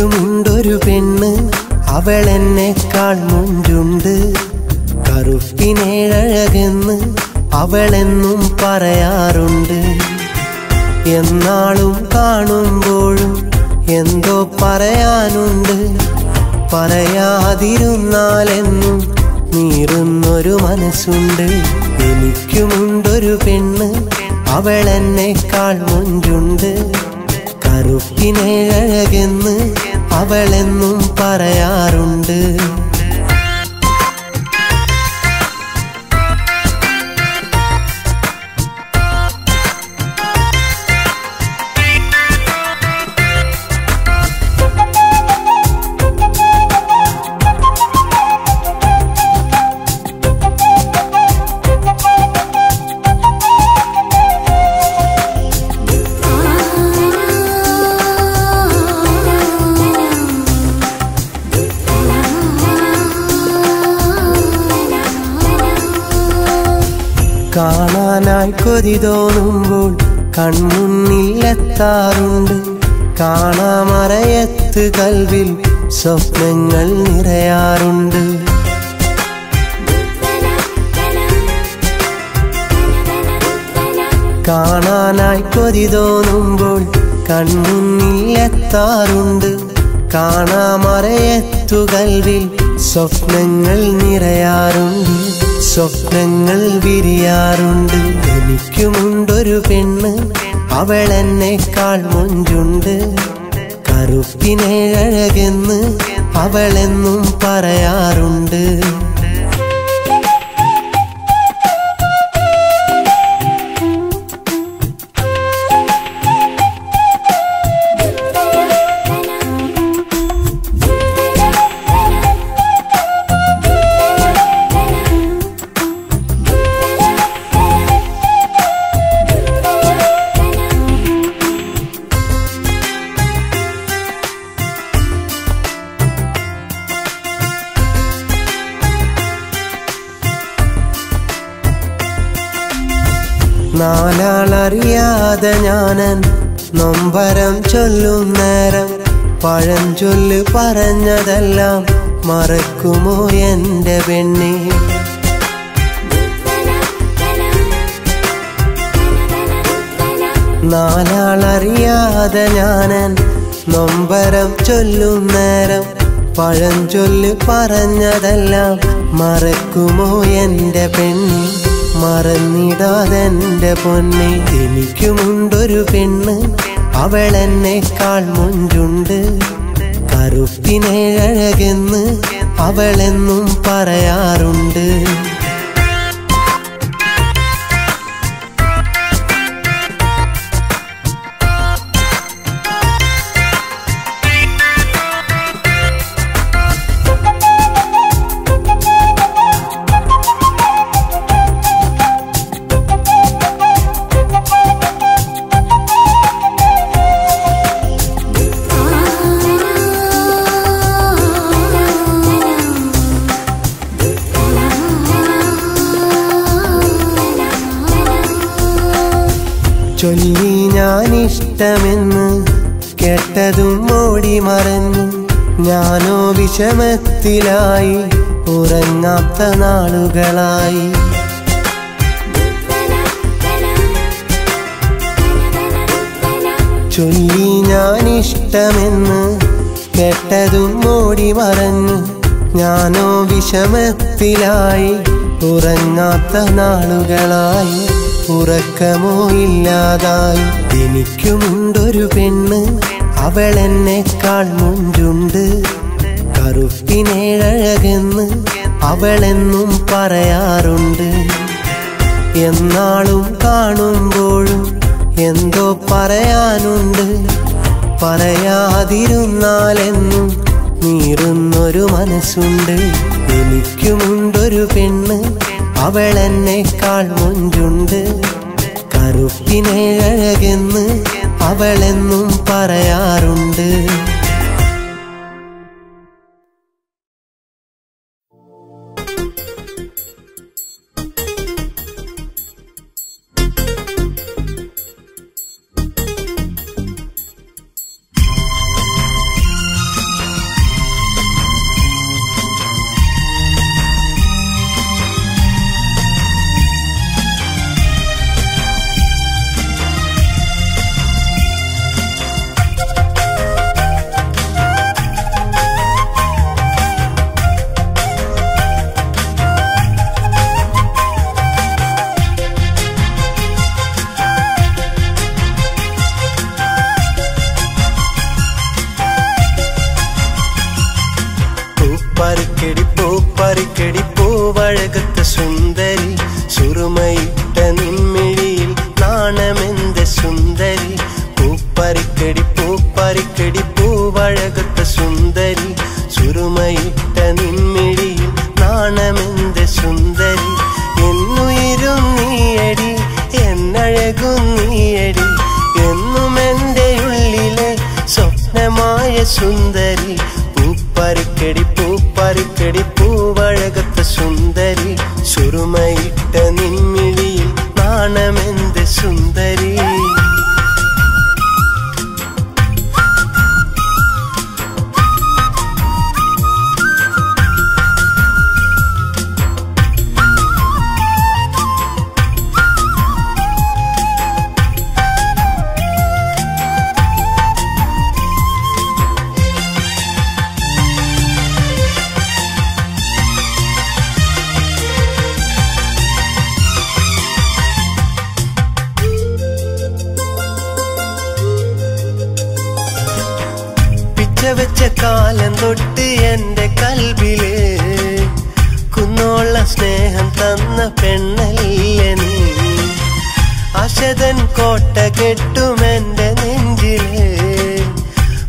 എനിക്കുമുണ്ടൊരു പെണ്ണ്, അവളെന്നെക്കാൾ മുഞ്ചുണ്ട്. കറുപ്പിനേഴഴകെന്ന് അവളെന്നും പറയാറുണ്ട്. എന്നാളും കാണുമ്പോഴും എന്തോ പറയാനുണ്ട്. പറയാതിരുന്നാലെന്നും നീറുന്നൊരു മനസ്സുണ്ട്. എനിക്കുമുണ്ടൊരു പെണ്ണ്, അവളെന്നെക്കാൾ മുഞ്ചുണ്ട്. കറുപ്പിനേഴകെന്ന് അവളെന്നും പറയാറുണ്ട്. കാണാനായി കൊതി തോന്നുമ്പോൾ കൺമുന്നിലെത്താറുണ്ട്. കാണാമറയത്ത് കൽവിൽ സ്വപ്നങ്ങൾ നിറയാറുണ്ട്. കാണാനായി കൊതി തോന്നുമ്പോൾ കൺമുന്നിലെത്താറുണ്ട്. കാണാമറയത്തു കൽവിൽ സ്വപ്നങ്ങൾ നിറയാറുണ്ട്. സ്വപ്നങ്ങൾ വിരിയാറുണ്ട്. എനിക്കുമുണ്ടൊരു പെണ്ണ്, അവളെന്നെക്കാൾ മുഞ്ചുണ്ട്. കറുപ്പിനേഴകെന്ന് അവളെന്നും പറയാറുണ്ട്. നാലാളറിയാതെ ഞാനൻ നൊമ്പരം ചൊല്ലും നേരം പഴഞ്ചൊല്ല് പറഞ്ഞതെല്ലാം മറക്കുമോ എൻ്റെ പെണ്ണേ? നാലാളറിയാതെ ഞാനൻ നൊമ്പരം ചൊല്ലും നേരം പഴഞ്ചൊല്ല് പറഞ്ഞതെല്ലാം മറക്കുമോ എൻ്റെ പെണ്ണേ? മറന്നിടാതെന്റെ പൊന്നെ. എനിക്കുമുണ്ടൊരു പെണ്ണ്, അവളെന്നെക്കാൾ മുഞ്ചുണ്ട്. കറുപ്പിനേഴകെന്ന് അവളെന്നും പറയാറുണ്ട്. ചൊല്ലി ഞാനിഷ്ടമെന്ന് കേട്ടതും ഓടി മറഞ്ഞു. ഞാനോ വിഷമത്തിലായി ഉറങ്ങാത്ത നാളുകളായി. ചൊല്ലി ഞാനിഷ്ടമെന്ന് കേട്ടതും ഓടി മറഞ്ഞു. ഞാനോ വിഷമത്തിലായി ഉറങ്ങാത്ത നാളുകളായി. ഉറക്കമോ ഇല്ലാതായി. എനിക്കുമുണ്ടൊരു പെണ്ണ്, അവളെന്നെക്കാൾ മുഞ്ചുണ്ട്. കറുപ്പിനേഴകെന്ന് അവളെന്നും പറയാറുണ്ട്. എന്നാളും കാണുമ്പോഴും എന്തോ പറയാനുണ്ട്. പറയാതിരുന്നാലെന്നും നീറുന്നൊരു മനസ്സുണ്ട്. എനിക്കുമുണ്ടൊരു പെണ്ണ്, അവളെന്നെക്കാൾ മുഞ്ചുണ്ട്. കറുപ്പിനേഴകെന്ന് അവളെന്നും പറയാറുണ്ട്. എന്നഴകും നീയടി എന്നും എൻ്റെ ഉള്ളിലെ സ്വപ്നമായ സുന്ദരി പൂപ്പറിക്കടി പൂപ്പറിക്കടി പൂവഴകത്ത സുന്ദരി സുറുമയിട്ട നിൻമിഴിയിൽ നാണമെന്ത് സുന്ദരി വെച്ച കാലം തൊട്ട് എൻ്റെ കൽബില് കുന്നോള സ്നേഹം തന്ന പെണ്ണല്ലേ നീ ആശതൻ കോട്ട കെട്ടും എൻ്റെ നെഞ്ചില്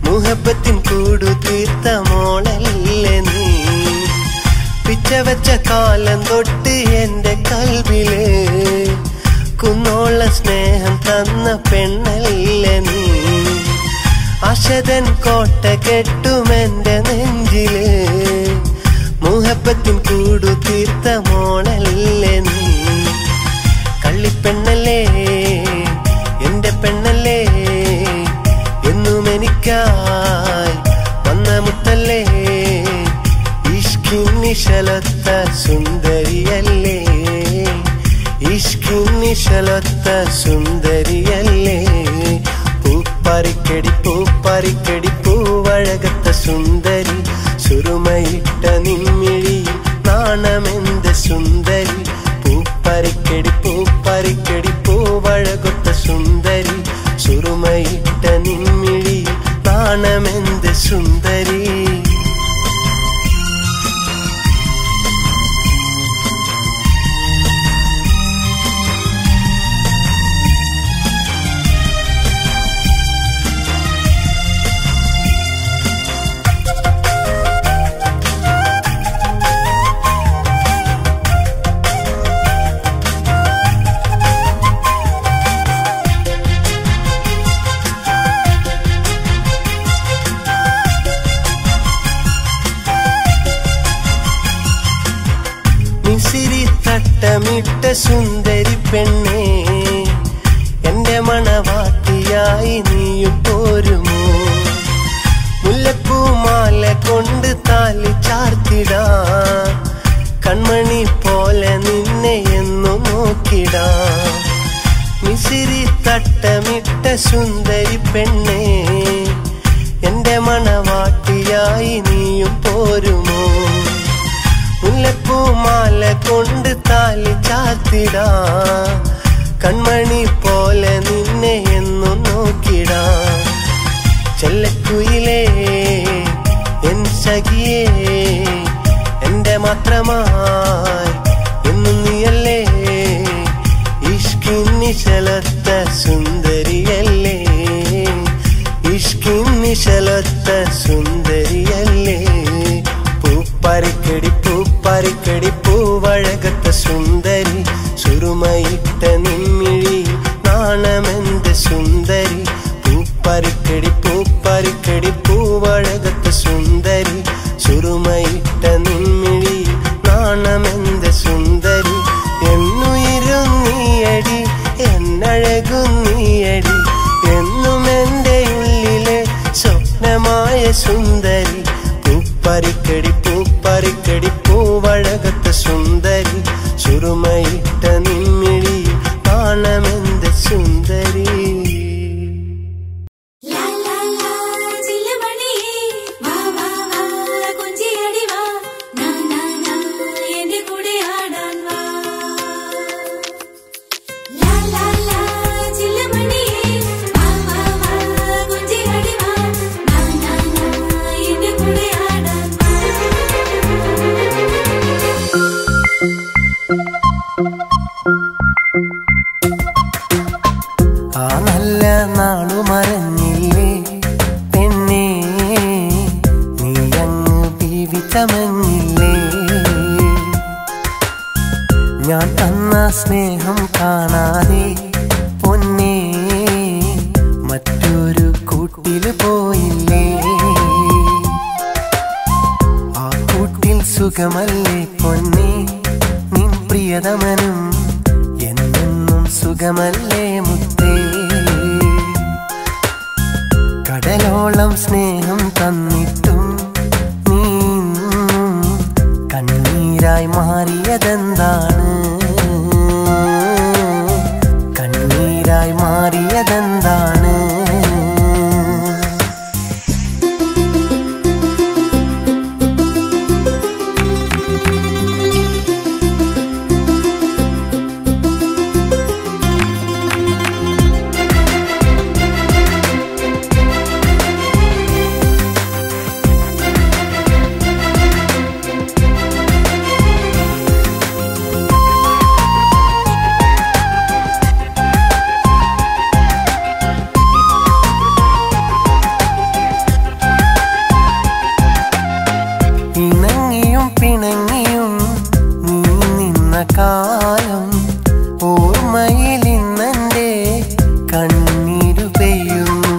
മുഹബത്തിൻ കൂടു തീർത്ത മോളല്ലേ നീ പിച്ച വെച്ച കാലം തൊട്ട് എൻ്റെ കൽബില് കുന്നോള സ്നേഹം തന്ന പെണ്ണല്ലേ നീ ആശതൻ കോട്ട കെട്ടും എൻ്റെ നെഞ്ചില് മുഹബത്തിൻ കൂടു തീർത്ത മോളല്ലേ നീ കള്ളിപ്പെണ്ണല്ലേ എൻ്റെ പെണ്ണല്ലേ എന്നും എനിക്കായി വന്ന മുത്തല്ലേ ഇഷ്കിൻ നിശലൊത്ത സുന്ദരിയല്ലേ ഇഷ്കിൻ നിശലൊത്ത സുന്ദരിയല്ലേ പൂപ്പറിക്കടി പൂപ്പറിക്കടി പൂവഴകത്ത സുന്ദരി സുറുമയിട്ട നിൻമിഴിയിൽ നാണമെന്ത് സുന്ദരി പൂപ്പറിക്കടി പൂപ്പറിക്കടി പൂവഴകത്ത സുന്ദരി സുറുമയിട്ട നിൻമിഴിയിൽ നാണമെന്ത് സുന്ദരി തട്ടമിട്ട സുന്ദരി പെണ്ണേ എൻ്റെ മണവാട്ടിയായി നീയും പോരുമോ മുല്ലപ്പൂമാല കൊണ്ട് താലി ചാർത്തിടാ കൺമണി പോലെ നിന്നെ എന്നും നോക്കിടാ മിസിരി തട്ടമിട്ട സുന്ദരി പെണ്ണേ എൻ്റെ മണവാട്ടിയായി നീയും പോരുമോ മുല്ലപ്പൂമാല കൊണ്ട് താലി ചാർത്തിടാ കൺമണി പോലെ നിന്നെ എന്നും നോക്കിടാ ചെല്ലക്കുയിലേ എൻ സഖിയേ എൻ്റെ മാത്രമായി എന്നും നീയല്ലേ ഇഷ്കിൻ നിശലൊത്ത സുന്ദരിയല്ലേ ഇഷ്കിൻ നിശലൊത്ത സുന്ദരിയല്ലേ പൂപ്പറിക്കടി പൂപ്പറിക്കടി പൂവഴകത്ത സുന്ദരി സുറുമയിട്ട നിൻമിഴി നാണമെന്ത് സുന്ദരി പൂപ്പറിക്കടി പൂപ്പറിക്കടി പൂവഴകത്ത സുന്ദരി സുറുമയിട്ട നിൻമിഴി നാണമെന്ത് സുന്ദരി എന്നുയിരും നീയടി എന്നഴകും നീയടി എന്നും എൻ്റെ ഉള്ളിലെ സ്വപ്നമായ സുന്ദരി പൂപ്പറിക്കടി പൂപ്പറിക്കടി പൂവഴകത്ത സുന്ദരി സുറുമയിട്ട നിൻമിഴി നാണമെന്ത് സുന്ദരി ആ നല്ല നാളു മറഞ്ഞില്ലേ പെണ്ണേ നീ അങ്ങ് ജീവിതമഞ്ഞില്ലേ ഞാൻ തന്ന സ്നേഹം കാണാതെ സുഖമല്ലേ പൊന്നേ നിൻ പ്രിയതമനും എന്നെന്നും സുഖമല്ലേ മുത്തേ കടലോളം സ്നേഹം തന്നിട്ടും നീ കണ്ണീരായി മാറിയതെന്താണ് കണ്ണീരായി മാറിയതെന്താണ് കാലം ഓർമ്മയിലിന്നെൻ്റെ കണ്ണീരു പെയ്യുന്നു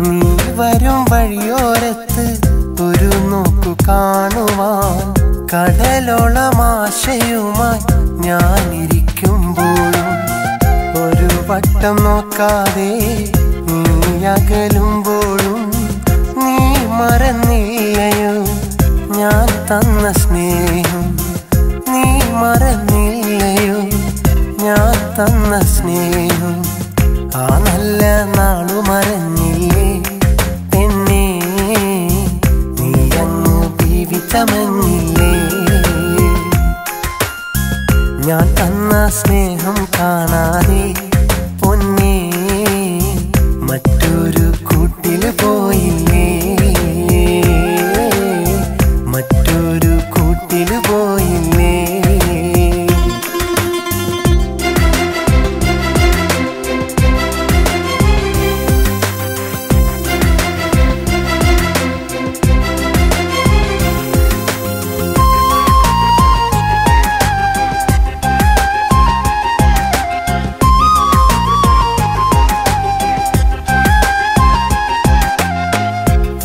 നീ വരും വഴിയോരത്ത് ഒരു നോക്കു കാണുവാൻ കടലോളം ആശയുമായി ഞാനിരിക്കുമ്പോഴും ഒരു വട്ടം നോക്കാതെ നീ അകലുമ്പോഴും നീ മറന്നില്ലയോ ഞാൻ തന്ന സ്നേഹം നീ മറന്നില്ലയോ ഞാൻ തന്ന സ്നേഹം ആ നല്ല നാളു മറന്നില്ലേ പെണ്ണേ നീ അങ്ങ് ജീവിച്ചമഞ്ഞില്ലേ ഞാൻ തന്ന സ്നേഹം കാണാതെ പൊന്നേ മറ്റൊരു കൂട്ടില് പോയില്ലേ മറ്റൊരു കൂട്ടില് പോയില്ലേ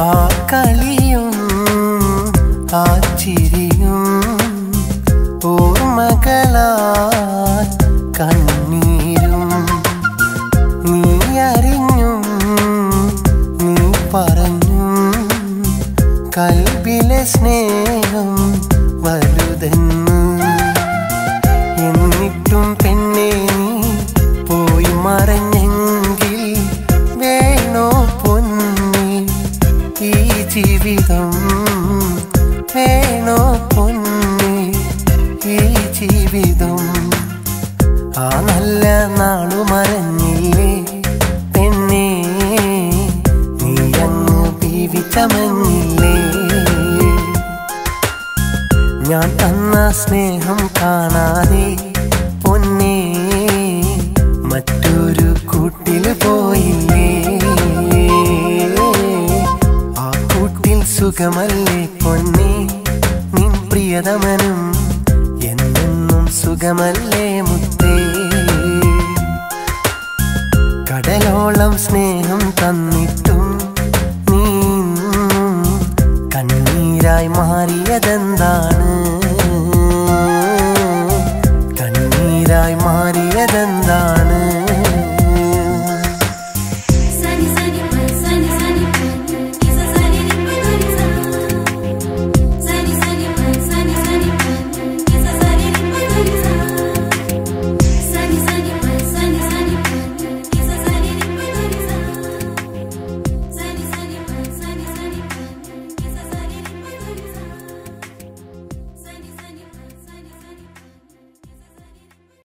ആ കളിയും ആ ചിരിയും ഓർമ്മകളാൽ കണ്ണീരും നീ അറിഞ്ഞും നീ പറഞ്ഞും കൽബിലെ സ്നേഹം വലുതെന്ന് എന്നിട്ടും പെണ്ണേ നീ പോയി മറഞ്ഞെങ്കിൽ വേണോ പൊന്നേ ഈ ജീവിതം വേണോ പൊന്നേ ഈ ജീവിതം ആ നല്ല നാളു മറഞ്ഞില്ലേ പെണ്ണേ നീ അങ്ങ് ജീവിച്ചമഞ്ഞില്ലേ ഞാൻ തന്ന സ്നേഹം കാണാതെ പൊന്നേ മറ്റൊരു കൂട്ടില് പോയില്ലേ ആ കൂട്ടിൽ സുഖമല്ലേ പൊന്നേ നിൻ പ്രിയതമനും എന്നെന്നും സുഖമല്ലേ മുത്തേ കടലോളം സ്നേഹം തന്നിട്ട്